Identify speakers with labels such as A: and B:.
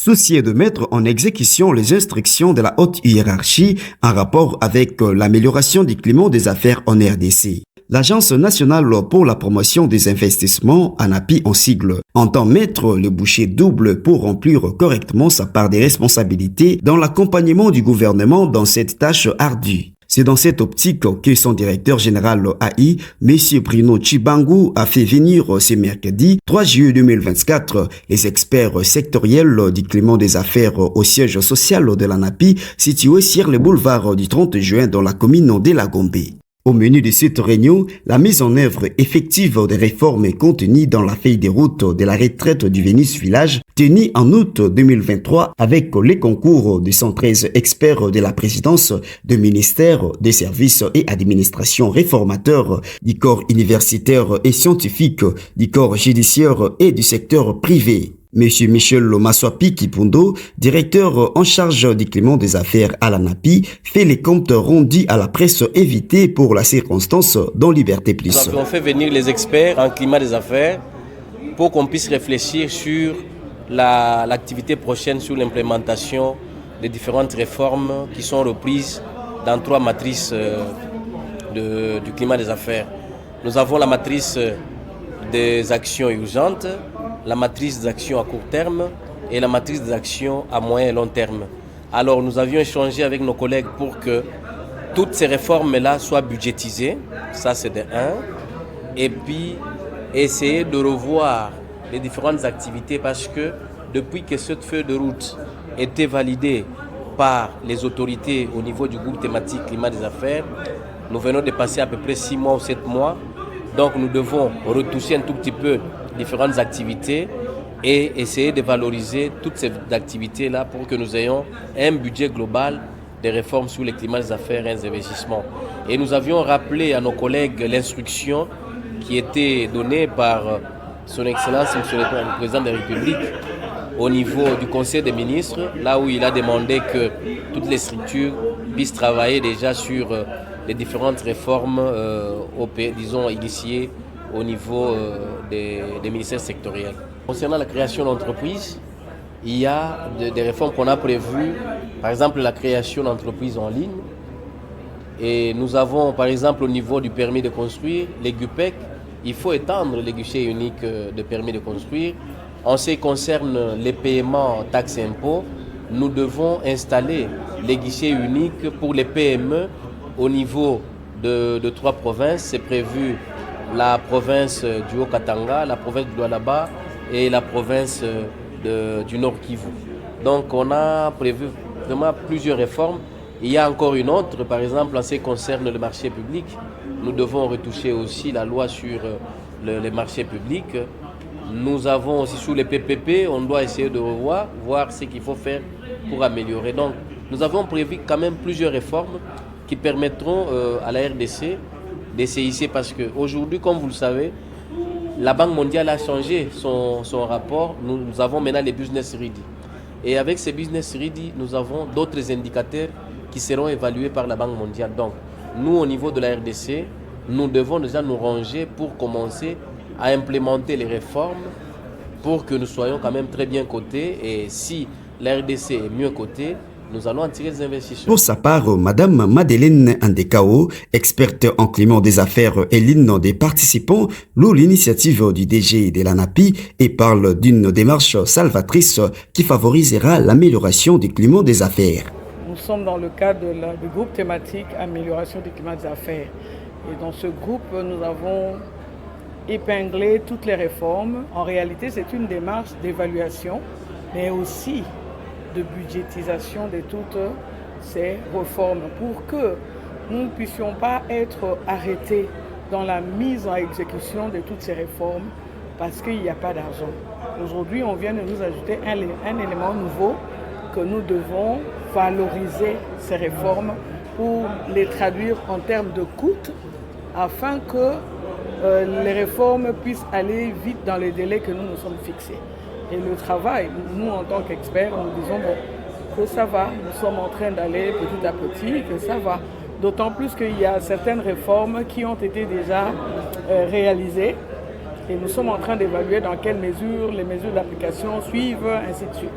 A: soucié de mettre en exécution les instructions de la haute hiérarchie en rapport avec l'amélioration du climat des affaires en RDC. L'Agence nationale pour la promotion des investissements, ANAPI en sigle, entend mettre le bouchée double pour remplir correctement sa part des responsabilités dans l'accompagnement du gouvernement dans cette tâche ardue. C'est dans cette optique que son directeur général AI, M. Bruno Chibangu, a fait venir ce mercredi 3 juillet 2024 les experts sectoriels du climat des affaires au siège social de l'ANAPI situé sur le boulevard du 30 juin dans la commune de La Gombe. Au menu de cette réunion, la mise en œuvre effective des réformes contenues dans la feuille de route de la retraite du Vénus Village, tenue en août 2023 avec les concours de 113 experts de la présidence, de ministères, des services et administrations réformateurs, du corps universitaire et scientifique, du corps judiciaire et du secteur privé. Monsieur Michel Maswapi Kipundo, directeur en charge du climat des affaires à l'ANAPI, fait les comptes rendus à la presse invitée pour la circonstance dans Liberté Plus.
B: Nous avons fait venir les experts en climat des affaires pour qu'on puisse réfléchir sur l'activité prochaine, sur l'implémentation des différentes réformes qui sont reprises dans 3 matrices du climat des affaires. Nous avons la matrice des actions urgentes, la matrice des actions à court terme et la matrice des actions à moyen et long terme. Alors nous avions échangé avec nos collègues pour que toutes ces réformes-là soient budgétisées, ça c'est de 1, et puis essayer de revoir les différentes activités parce que depuis que cette feuille de route était validée par les autorités au niveau du groupe thématique climat des affaires, nous venons de passer à peu près 6 mois ou 7 mois, donc nous devons retoucher un tout petit peu différentes activités et essayer de valoriser toutes ces activités-là pour que nous ayons un budget global des réformes sur les climats des affaires et des investissements. Et nous avions rappelé à nos collègues l'instruction qui était donnée par son Excellence, Monsieur le Président de la République, au niveau du Conseil des ministres, là où il a demandé que toutes les structures puissent travailler déjà sur les différentes réformes disons, initiées au niveau des ministères sectoriels. Concernant la création d'entreprises, il y a des réformes qu'on a prévues, par exemple la création d'entreprises en ligne. Et nous avons par exemple au niveau du permis de construire, les GUPEC, il faut étendre les guichets uniques de permis de construire. En ce qui concerne les paiements taxes et impôts, nous devons installer les guichets uniques pour les PME au niveau de 3 provinces. C'est prévu la province du Haut-Katanga, la province du Lualaba et la province du Nord Kivu. Donc on a prévu vraiment plusieurs réformes. Il y a encore une autre, par exemple en ce qui concerne le marché public. Nous devons retoucher aussi la loi sur les marchés publics. Nous avons aussi sur les PPP, on doit essayer de revoir, voir ce qu'il faut faire pour améliorer. Donc nous avons prévu quand même plusieurs réformes qui permettront à la RDC d'essayer parce qu'aujourd'hui, comme vous le savez, la Banque mondiale a changé son rapport. Nous avons maintenant les business ready. Et avec ces business ready, nous avons d'autres indicateurs qui seront évalués par la Banque mondiale. Donc, nous, au niveau de la RDC, nous devons déjà nous ranger pour commencer à implémenter les réformes pour que nous soyons quand même très bien cotés. Et si la RDC est mieux cotée, nous allons attirer des investisseurs.
A: Pour sa part, Madame Madeleine Andekao, experte en climat des affaires et l'une des participants, loue l'initiative du DG de l'ANAPI et parle d'une démarche salvatrice qui favorisera l'amélioration du climat des affaires.
C: Nous sommes dans le cadre du groupe thématique Amélioration du climat des affaires. Et dans ce groupe, nous avons épinglé toutes les réformes. En réalité, c'est une démarche d'évaluation, mais aussi de budgétisation de toutes ces réformes pour que nous ne puissions pas être arrêtés dans la mise en exécution de toutes ces réformes parce qu'il n'y a pas d'argent. Aujourd'hui, on vient de nous ajouter un élément nouveau que nous devons valoriser ces réformes pour les traduire en termes de coûts afin que les réformes puissent aller vite dans les délais que nous nous sommes fixés. Et le travail, nous en tant qu'experts, nous disons que ça va, nous sommes en train d'aller petit à petit, que ça va. D'autant plus qu'il y a certaines réformes qui ont été déjà réalisées et nous sommes en train d'évaluer dans quelles mesures les mesures d'application suivent, ainsi de suite.